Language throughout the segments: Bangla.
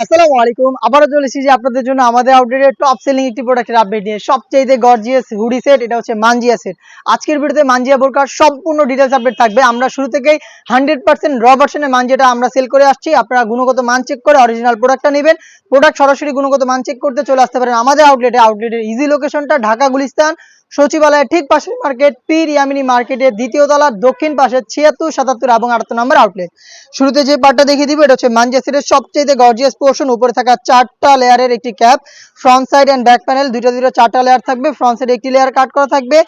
আসসালামু আলাইকুম। আবারও চলে এসেছি আপনাদের জন্য আমাদের আউটলেটের টপ সেলিং একটি প্রোডাক্টের আপডেট নিয়ে। সবচেয়ে গর্জিয়াস হুডি সেট, এটা হচ্ছে মানজিয়া সেট। আজকের ভিডিওতে মানজিয়া বোরকার সম্পূর্ণ ডিটেইলস আপডেট থাকবে। আমরা শুরু থেকেই 100% র ভার্সনের মানজিয়াটা আমরা সেল করে আসছি। আপনারা গুণগত মান চেক করে অরিজিনাল প্রোডাক্টটা নেবেন। প্রোডাক্ট সরাসরি গুণগত মান চেক করতে চলে আসতে পারেন আমাদের আউটলেটে। আউটলেটের ইজি লোকেশনটা ঢাকা গুলিস্তান সচিবালয়ের ঠিক পাশের মার্কেট, পীর ইয়ামিনী মার্কেটের দ্বিতীয় তলার দক্ষিণ পাশে 76, 77 এবং 78 নম্বর আউটলেট। শুরুতে যে পার্টটা দেখিয়ে দিব, এটা হচ্ছে মানজিয়া সেটের সবচেয়ে গর্জিয়াস পোর্শন। উপরে থাকা 4টা লেয়ারের একটি cap, front side and back panel দুইটা 4টা লেয়ার থাকবে। ফ্রন্ট সাইডে একটি লেয়ার কাট করা থাকবে।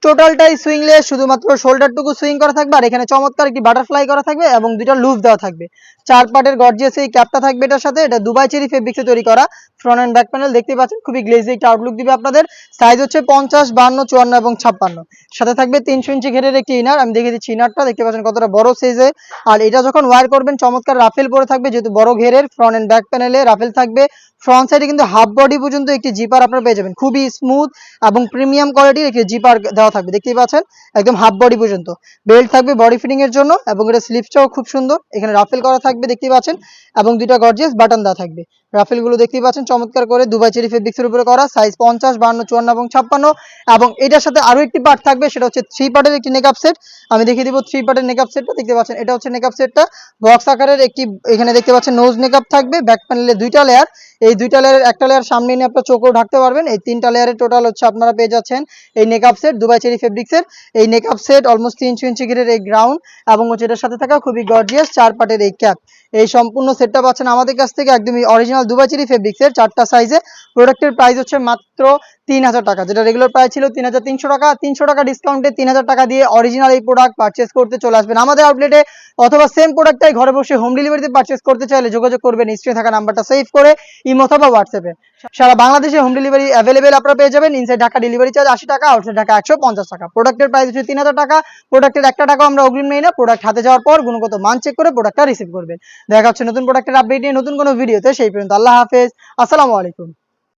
টোটালটাই সুইংলেস, শুধুমাত্র শোল্ডারটুকু সুইং করা থাকবে। আর এখানে চমৎকার একটি বাটারফ্লাই করা থাকবে এবং দুইটা লুপ দেওয়া থাকবে। 4 পার্টের গর্জিয়াস এই ক্যাপটা থাকবে এটার সাথে। এটা দুবাই চেরি ফেব্রিক্সে তৈরি করা। ফ্রন্ট এন্ড ব্যাক প্যানেল দেখতে পাচ্ছেন, খুবই গ্লেজি একটা আউটলুক দিবে আপনাদের। সাইজ হচ্ছে 50, 52, 54 এবং 56। সাথে থাকবে 300 ইঞ্চি ঘেরের একটি ইনার। আমি দেখিয়ে দিচ্ছি ইনারটা, দেখতে পাচ্ছেন কতটা বড় সাইজে। আর এটা যখন ওয়্যার করবেন চমৎকার রাফেল পরে থাকবে, যেহেতু বড় ঘেরের। ফ্রন্ট এন্ড ব্যাক প্যানেলে রাফেল থাকবে। ফ্রন্ট সাইডে কিন্তু হাফ বডি পর্যন্ত একটি জিপার আপনারা পেয়ে যাবেন। খুবই স্মুথ এবং প্রিমিয়াম কোয়ালিটির একটি জিপার দেওয়া থাকবে, দেখতেই পাচ্ছেন একদম হাফ বডি পর্যন্ত। বেল্ট থাকবে বডি ফিটিং এর জন্য এবং এটা স্লিপসটাও খুব সুন্দর। এখানে রাফেল করা থাকবে দেখতেই পাচ্ছেন এবং দুইটা গর্জিয়াস বাটন দেওয়া থাকবে। রাফেল গুলো দেখতেই পাচ্ছেন চমৎকার করে দুবাই চেরি ফেব্রিক্সের উপরে করা। সাইজ 50, 52, 54 এবং 56। এবং এটার সাথে আরো একটি পার্ট থাকবে, সেটা হচ্ছে 3 পার্টের একটি নেকআপ সেট। আমি দেখিয়ে দিব 3 পার্টের নেকআপ সেটটা। দেখতে পাচ্ছেন এটা হচ্ছে নেকআপ সেটটা, বক্স আকারের একটি। এখানে দেখতে পাচ্ছেন নোজ নেকআপ থাকবে, ব্যাক প্যানেলে দুইটা লেয়ার। এই দুইটা লেয়ারের একটা লেয়ার সামনে নিয়ে আপনার চোখও ঢাকতে পারবেন। এই 3টা লেয়ারের টোটাল হচ্ছে আপনারা পেয়ে যাচ্ছেন এই নেকআপ সেট দুবাই চেরি ফেব্রিক্সের। এই নেকআপ সেট অলমোস্ট 300 ইঞ্চি ঘিরের এই গ্রাউন্ড এবং হচ্ছে এটার সাথে থাকা খুবই গর্জিয়াস 4 পার্টের এই ক্যাপ। এই সম্পূর্ণ সেটটা পাচ্ছেন আমাদের কাছ থেকে একদমই অরিজিনাল দুবাই চেরি ফেব্রিক্সের 4টা সাইজে। প্রোডাক্টের প্রাইস হচ্ছে মাত্র 3000 টাকা, যেটা রেগুলার প্রাইস ছিল 3300 টাকা। 300 টাকা ডিসকাউন্টে 3000 টাকা দিয়ে অরিজিনাল এই প্রোডাক্ট পারচেস করতে চলে আসবেন আমাদের আউটলেটে। অথবা সেম প্রোডাক্টটাই ঘরে বসে হোম ডেলিভারিতে পারচেস করতে চাইলে যোগাযোগ করবেন স্ক্রিনে থাকা নাম্বারটা সেভ করে ইমো অথবা হোয়াটসঅ্যাপে। সারা বাংলাদেশে হোম ডেলিভারি অ্যাভেলেবেল আপনারা পেয়ে যাবেন। ইনসাইড ঢাকা ডেলিভারি চার্জ 80 টাকা, আউটসাইড ঢাকা 150 টাকা। প্রোডাক্টের প্রাইস হচ্ছে 3000 টাকা। প্রোডাক্টের 1 টাকাও আমরা অগ্রিম নেই না। প্রোডাক্ট হাতে যাওয়ার পর গুণগত মান চেক করে প্রোডাক্টটা রিসিভ করবেন। দেখা হচ্ছে নতুন প্রোডাক্টের আপডেট নিয়ে নতুন কোনো ভিডিওতে। সেই পর্যন্ত আল্লাহ হাফেজ, আসসালামু আলাইকুম।